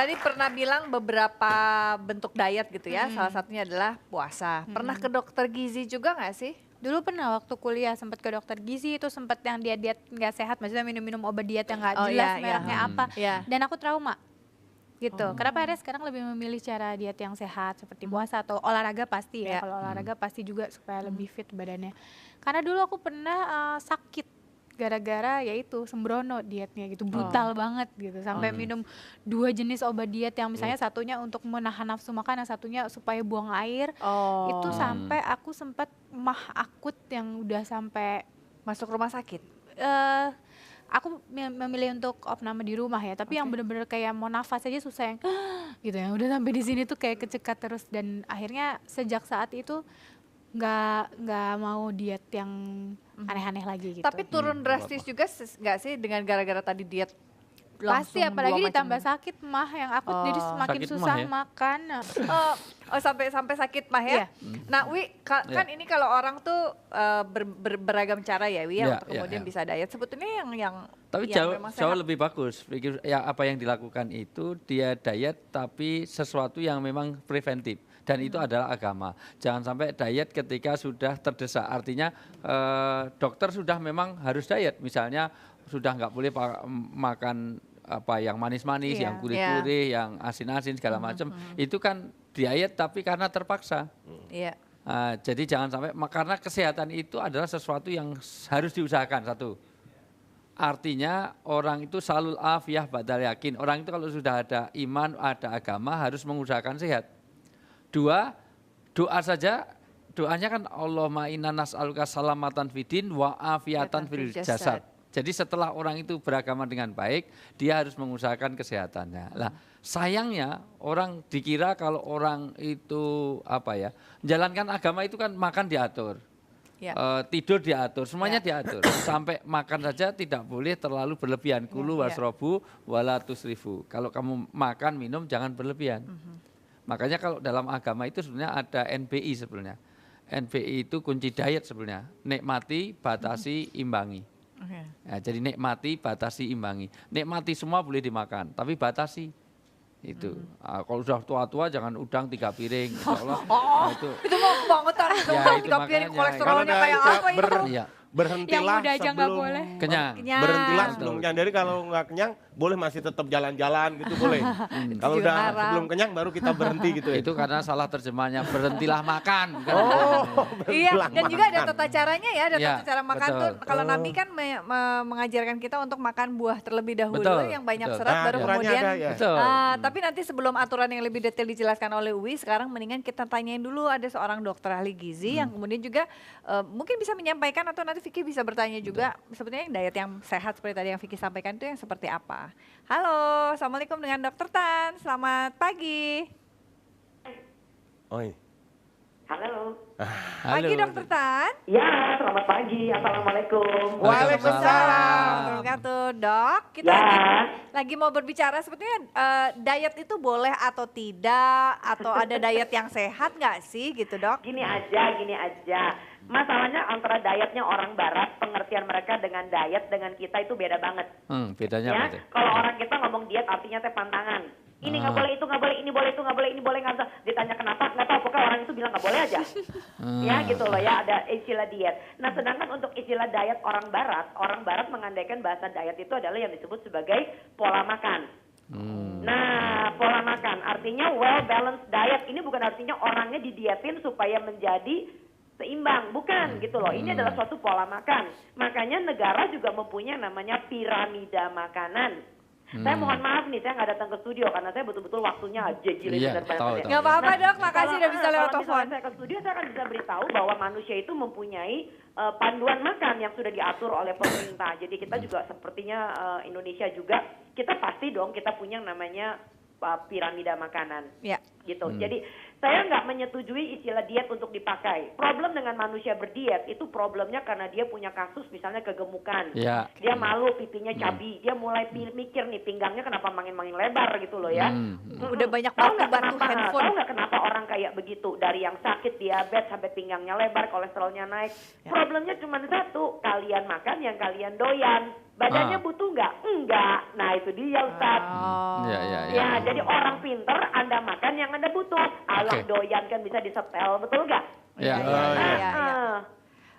tadi pernah bilang beberapa bentuk diet gitu ya, salah satunya adalah puasa. Pernah ke dokter gizi juga nggak sih? Dulu pernah waktu kuliah sempat ke dokter gizi, itu sempat yang diet nggak sehat, maksudnya minum-minum obat diet yang nggak jelas mereknya apa, dan aku trauma gitu. Kenapa akhirnya sekarang lebih memilih cara diet yang sehat seperti puasa atau olahraga pasti ya. Kalau olahraga pasti juga supaya lebih fit badannya. Karena dulu aku pernah sakit gara-gara yaitu sembrono dietnya gitu, brutal banget gitu, sampai minum 2 jenis obat diet yang misalnya satunya untuk menahan nafsu makan, yang satunya supaya buang air. Itu sampai aku sempat mah akut yang udah sampai masuk rumah sakit. Aku memilih untuk opname di rumah ya, tapi yang bener-bener kayak mau nafas aja susah, yang gitu ya, udah sampai di sini tuh kayak kecekat terus, dan akhirnya sejak saat itu nggak mau diet yang aneh-aneh lagi gitu. Tapi turun drastis juga nggak sih dengan gara-gara tadi diet? Pasti, apalagi ditambah sakit mah yang akut, jadi semakin susah makan. Sampai sakit mah ya. Nah, Wi, kan ini kalau orang tuh beragam cara ya, Wi, untuk kemudian bisa diet. Sebetulnya yang tapi jauh lebih bagus. Ya, apa yang dilakukan itu dia diet tapi sesuatu yang memang preventif, dan itu adalah agama. Jangan sampai diet ketika sudah terdesak. Artinya dokter sudah memang harus diet. Misalnya sudah nggak boleh makan apa yang manis-manis, yang gurih-gurih, yang asin-asin segala macam. Itu kan diet tapi karena terpaksa. Jadi jangan sampai, karena kesehatan itu adalah sesuatu yang harus diusahakan. Satu, artinya orang itu salul afiyah badal yakin. Orang itu kalau sudah ada iman, ada agama, harus mengusahakan sehat. Dua, doa saja. Doanya kan Allahumma inna nas'aluka salamatan fidin wa afiyatan fil jasad. Jadi setelah orang itu beragama dengan baik, dia harus mengusahakan kesehatannya. Lah, sayangnya orang dikira kalau orang itu menjalankan agama itu kan makan diatur, tidur diatur, semuanya diatur. Sampai makan saja tidak boleh terlalu berlebihan. Kulu wasrobu wala tusrifu. Kalau kamu makan minum jangan berlebihan. Makanya kalau dalam agama itu sebenarnya ada NBI sebenarnya. NBI itu kunci diet sebenarnya. Nikmati, batasi, imbangi. Ya, jadi nikmati, batasi, imbangi. Nikmati semua boleh dimakan, tapi batasi itu. Kalau sudah tua-tua jangan udang 3 piring. Itu mau kebangetan, udang 3 piring, kolesterolnya kayak apa itu? Berhentilah sebelum kenyang. Berhentilah sebelum kenyang. Jadi kalau nggak kenyang boleh masih tetap jalan-jalan gitu boleh. Kalau udah sebelum kenyang baru kita berhenti gitu ya. Itu karena salah terjemahnya, berhentilah makan. Iya, dan juga ada tata caranya ya, ada tata cara makan tuh. Kalau Nabi kan mengajarkan kita untuk makan buah terlebih dahulu yang banyak serat, baru kemudian. Tapi nanti sebelum aturan yang lebih detail dijelaskan oleh Uwi, sekarang mendingan kita tanyain dulu, ada seorang dokter ahli gizi yang kemudian juga mungkin bisa menyampaikan, atau nanti Vicky bisa bertanya juga, sebetulnya yang diet yang sehat seperti tadi yang Vicky sampaikan itu yang seperti apa. Halo, Assalamualaikum dengan Dokter Tan, selamat pagi. Oi. Halo. Pagi Dokter Tan. Ya, selamat pagi. Assalamualaikum. Waalaikumsalam. Dok, kita lagi mau berbicara sebetulnya diet itu boleh atau tidak, atau ada diet yang sehat nggak sih gitu Dok? Gini aja. Masalahnya antara dietnya orang barat, pengertian mereka dengan diet dengan kita itu beda banget. Bedanya ya? apa? Kalau orang kita ngomong diet artinya pantangan. Ini nggak boleh, itu nggak boleh, ini boleh, itu nggak boleh, ini boleh, nggak bisa. Ditanya kenapa, nggak tahu. Pokoknya orang itu bilang nggak boleh aja. Ya gitu loh ya, ada istilah diet. Nah sedangkan untuk istilah diet orang barat mengandaikan bahasa diet itu adalah yang disebut sebagai pola makan. Nah, pola makan artinya well balanced diet. Ini bukan artinya orangnya didietin supaya menjadi seimbang, bukan gitu loh. Ini adalah suatu pola makan. Makanya negara juga mempunyai namanya piramida makanan. Saya mohon maaf nih, saya nggak datang ke studio karena saya betul-betul waktunya aja gila dan banyak. Nggak apa-apa Dok, makasih udah bisa lewat telepon. Saya ke studio, saya akan bisa beritahu bahwa manusia itu mempunyai panduan makan yang sudah diatur oleh pemerintah. Jadi kita juga sepertinya Indonesia juga, kita pasti dong kita punya namanya piramida makanan. Gitu. Jadi saya nggak menyetujui istilah diet untuk dipakai. Problem dengan manusia berdiet itu problemnya karena dia punya kasus misalnya kegemukan. Dia malu pipinya cabi. Dia mulai mikir nih pinggangnya kenapa makin lebar gitu loh ya. Udah banyak batu-batu handphone. Tahu nggak kenapa orang kayak begitu? Dari yang sakit diabetes sampai pinggangnya lebar, kolesterolnya naik. Problemnya cuma satu, kalian makan yang kalian doyan. Badannya butuh nggak? Enggak. Nah itu dia Ustaz. Ya, jadi orang pinter Anda makan yang Anda butuh. Allah doyan kan bisa disetel, betul nggak?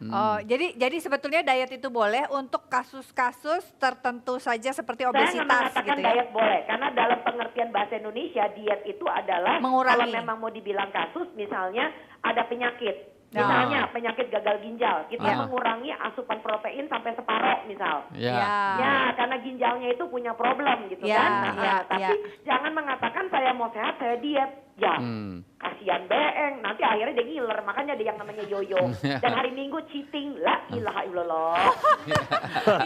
Oh, jadi sebetulnya diet itu boleh untuk kasus-kasus tertentu saja seperti obesitas. Saya mengatakan gitu ya? diet boleh, karena dalam pengertian bahasa Indonesia diet itu adalah mengurangi. Kalau memang mau dibilang kasus, misalnya ada penyakit, misalnya penyakit gagal ginjal, kita mengurangi asupan protein sampai separuh misal. Ya, karena ginjalnya itu punya problem gitu kan. Tapi jangan mengatakan saya mau sehat, saya diet. Ya, kasihan beeng, nanti akhirnya dia ngiler, makanya ada yang namanya yoyo. Dan hari Minggu cheating, la ilaha illallah.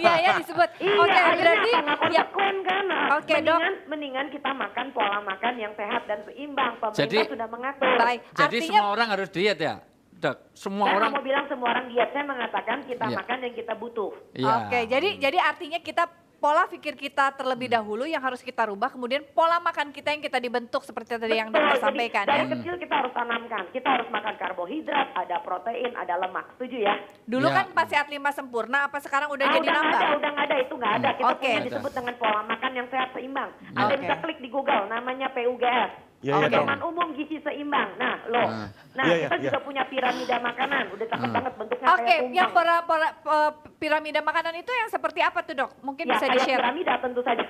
Iya disebut. Oke, berarti konsekuen kan. Oke, Dok. Mendingan kita makan pola makan yang sehat dan seimbang. Pemerintah sudah mengatur. Baik. Jadi semua orang harus diet ya? Dok, semua saya orang mau bilang semua orang diet, saya mengatakan kita makan yang kita butuh. Oke, jadi artinya kita pola pikir kita terlebih dahulu yang harus kita rubah, kemudian pola makan kita yang kita dibentuk seperti tadi yang dokter sampaikan. Dari kecil kita harus tanamkan, kita harus makan karbohidrat, ada protein, ada lemak, setuju ya? Dulu kan pas sehat 5 sempurna, apa sekarang udah jadi nambah? Udah nggak ada, itu nggak ada. Kita punya disebut dengan pola makan yang sehat seimbang. Anda bisa klik di Google, namanya PUGS. Pedoman umum gizi seimbang. Nah, kita juga punya piramida makanan. Udah cakep banget bentuknya kayak tumpeng. Yang piramida makanan itu yang seperti apa tuh Dok? Mungkin bisa di-share. Piramida tentu saja.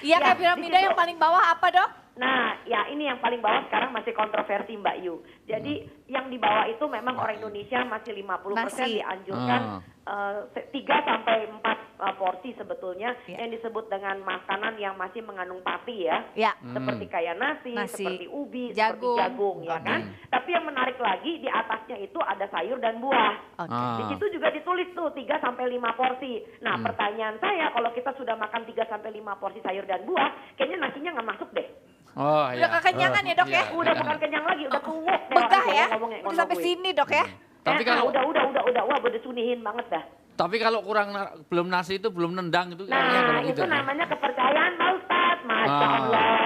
Iya, kayak piramida yang paling bawah apa Dok? Nah, ya ini yang paling bawah sekarang masih kontroversi Mbak Yu. Jadi yang di bawah itu memang orang Indonesia masih 50% dianjurkan 3 sampai 4 porsi sebetulnya yang disebut dengan makanan yang masih mengandung pati ya. Seperti kayak nasi, seperti ubi, seperti jagung ya kan. Tapi yang menarik lagi di atasnya itu ada sayur dan buah. Di situ juga ditulis tuh 3 sampai 5 porsi. Nah, pertanyaan saya kalau kita sudah makan 3 sampai 5 porsi sayur dan buah, kayaknya nasinya nggak masuk deh. Udah kekenyangan ya Dok ya? Udah bukan kenyang lagi, udah kuwuk deh. Begah ya? Udah sampai sini Dok ya? Tapi kalau udah, wah udah sunihin banget dah. Tapi kalau kurang belum nasi itu belum nendang itu kalau itu namanya kepercayaan Pak Ustadz, Masya Allah.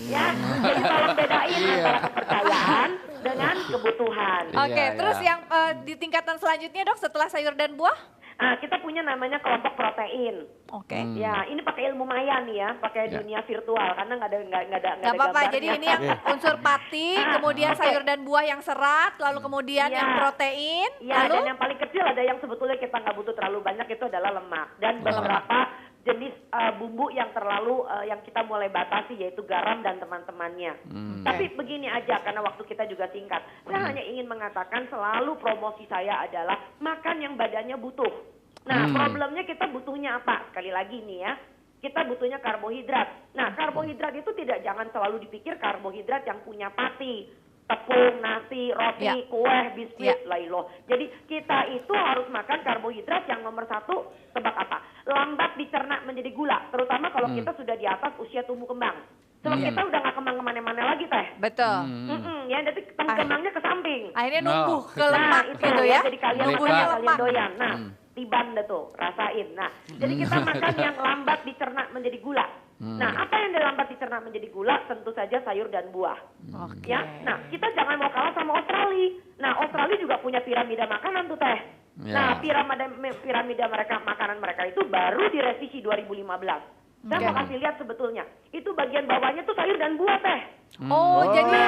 Ya, jadi tolong bedain antara kepercayaan dengan kebutuhan. Oke, terus yang di tingkatan selanjutnya Dok setelah sayur dan buah? Kita punya namanya kelompok protein. Ya, ini pakai ilmu maya nih ya, pakai dunia virtual karena nggak ada apa-apa. Jadi ini yang unsur pati, kemudian sayur dan buah yang serat, lalu kemudian yang protein. Lalu dan yang paling kecil ada yang sebetulnya kita nggak butuh terlalu banyak, itu adalah lemak dan beberapa jenis bumbu yang terlalu yang kita mulai batasi yaitu garam dan teman-temannya. Tapi begini aja karena waktu kita juga singkat. Saya hanya ingin mengatakan selalu promosi saya adalah makan yang badannya butuh. Nah, problemnya kita butuhnya apa? Sekali lagi nih ya. Kita butuhnya karbohidrat. Nah, karbohidrat itu jangan selalu dipikir karbohidrat yang punya pati. Tepung, nasi, roti, kue, biskuit, lailo. Jadi kita itu harus makan karbohidrat yang nomor 1, tebak apa? Lambat dicerna menjadi gula. Terutama kalau kita sudah di atas usia tumbuh kembang. Sebab kita udah gak kembang kemana-mana lagi teh. Betul. Ya, jadi kembangnya ke samping. Akhirnya numbuh ke lemak gitu ya. Jadi kalian doyan. Nah, tiban deh tuh, rasain. Nah, jadi kita makan yang lambat dicerna menjadi gula. Nah, apa yang lambat dicerna menjadi gula? Tentu saja sayur dan buah. Ya, nah kita jangan mau kalah sama Australia. Nah, Australia juga punya piramida makanan tuh teh. Nah, piramida makanan mereka itu baru direvisi 2015. Saya mau kasih lihat sebetulnya. Itu bagian bawahnya tuh sayur dan buah teh. Jadi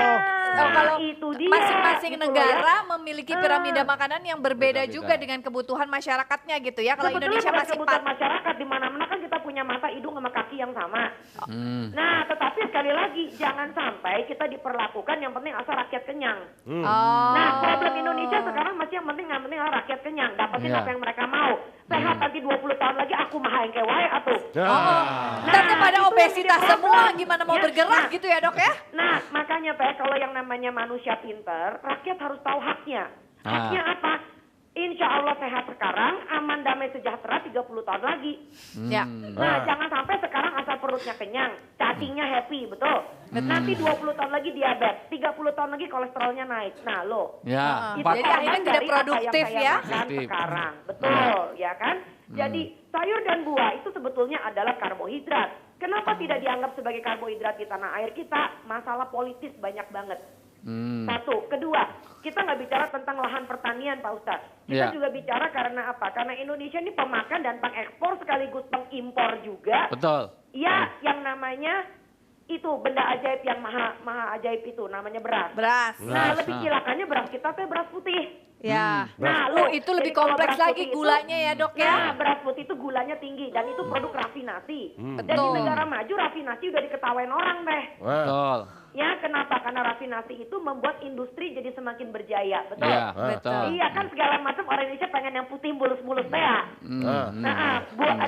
kalau itu dia, masing-masing gitu negara memiliki piramida makanan yang berbeda juga dengan kebutuhan masyarakatnya gitu ya. Kalau Indonesia masih kebutuhan masyarakat di mana-mana kan kita punya mata, hidung sama kaki yang sama. Nah, tetapi sekali lagi jangan sampai kita diperlakukan yang penting asal rakyat kenyang. Nah, problem Indonesia sekarang masih yang penting rakyat kenyang, dapetin apa yang mereka mau. Sehat nanti 20 tahun lagi aku mah engke wae atuh. Nanti pada obesitas semua gimana mau bergerak gitu ya Dok ya? Nah, makanya teh kalau yang namanya manusia pinter, rakyat harus tahu haknya. Haknya apa? Insya Allah sehat sekarang, aman damai sejahtera 30 tahun lagi. Nah, jangan sampai sekarang asal perutnya kenyang, cacingnya happy, betul. Nanti 20 tahun lagi diabetes, 30 tahun lagi kolesterolnya naik. Nah, jadi akhirnya tidak produktif ya. Sekarang, betul, ya kan? Jadi sayur dan buah itu sebetulnya adalah karbohidrat. Kenapa tidak dianggap sebagai karbohidrat di tanah air kita? Masalah politis banyak banget. Satu. Kedua, kita nggak bicara tentang lahan pertanian, Pak Ustadz. Kita juga bicara karena apa? Karena Indonesia ini pemakan dan pengekspor sekaligus pengimpor juga. Betul. Ya, yang namanya itu benda ajaib yang maha ajaib itu namanya beras. Beras. Nah, lebih cilakannya beras kita tuh beras putih. Ya. Nah, itu lebih kompleks lagi gulanya ya, Dok ya. Nah, beras putih itu gulanya tinggi dan itu produk rafinasi. Dan di negara maju rafinasi udah diketawain orang deh. Betul. Ya, kenapa? Karena rafinasi itu membuat industri jadi semakin berjaya, betul? Iya, betul. Iya kan segala macam orang Indonesia pengen yang putih mulus-mulus teh ya.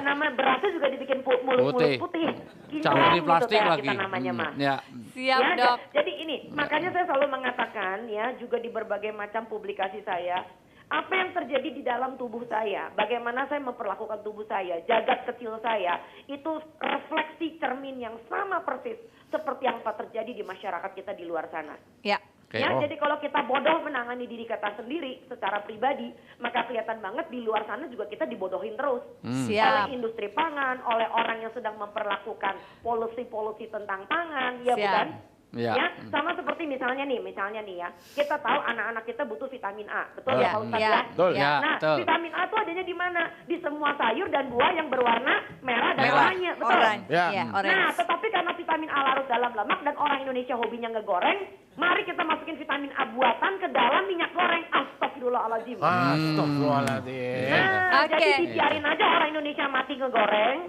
Nama berasnya juga dibikin mulus-mulus putih. Campur di plastik gitu, lagi. kita namanya mah. Ya. Siap, Ya, Dok. jadi ini, makanya saya selalu mengatakan ya, juga di berbagai macam publikasi saya, apa yang terjadi di dalam tubuh saya, bagaimana saya memperlakukan tubuh saya, jagat kecil saya, itu refleksi cermin yang sama persis seperti yang terjadi di masyarakat kita di luar sana. Ya. Ya, jadi kalau kita bodoh menangani diri kita sendiri secara pribadi, maka kelihatan banget di luar sana juga kita dibodohin terus. Siap. Oleh industri pangan, oleh orang yang sedang memperlakukan polusi-polusi tentang pangan, ya bukan? Ya, sama seperti misalnya nih ya, kita tahu anak-anak kita butuh vitamin A, betul ya Pak Ustadz ya? Betul. Nah, vitamin A itu adanya di mana? Di semua sayur dan buah yang berwarna merah dan oranye, betul? Nah, tetapi karena vitamin A larut dalam lemak dan orang Indonesia hobinya ngegoreng, mari kita masukin vitamin A buatan ke dalam minyak goreng. Astagfirullahaladzim. Astagfirullahaladzim. Nah, jadi dibiarin aja orang Indonesia mati ngegoreng.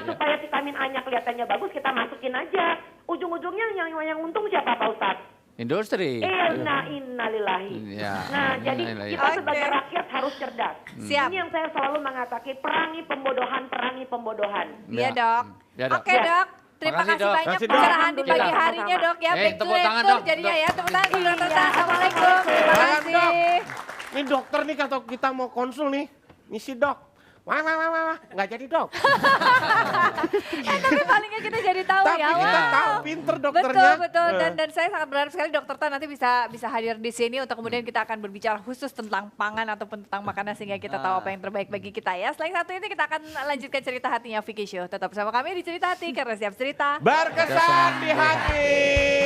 Supaya vitamin A-nya kelihatannya bagus, kita masukin aja. Ujung-ujungnya yang untung siapa Pak Ustadz? Industri. Innalillahi. Nah, jadi kita sebagai rakyat harus cerdas. Siap. Ini yang saya selalu mengatakan, perangi pembodohan. Iya, Dok. Oke, Dok. Terima kasih Dok. banyak Dok. pencerahan di pagi harinya, Dok ya. Back to tepuk tangan, nature Dok. jadinya ya. Tepuk tangan untuk Dokter. Assalamualaikum. Terima kasih. Ini dokter nih kalau kita mau konsul nih, misi dok. Wah, nggak jadi dok. Tapi palingnya kita jadi tahu Tapi ya. kita Wow. tahu pinter dokternya. Betul. Dan saya sangat berharap sekali Dokter Tan nanti bisa hadir di sini untuk kemudian kita akan berbicara khusus tentang pangan ataupun tentang makanan sehingga kita tahu apa yang terbaik bagi kita ya. Selain satu itu kita akan lanjutkan cerita hatinya Vicky Show. Tetap bersama kami di Cerita Hati karena siap cerita. Berkesan di hati.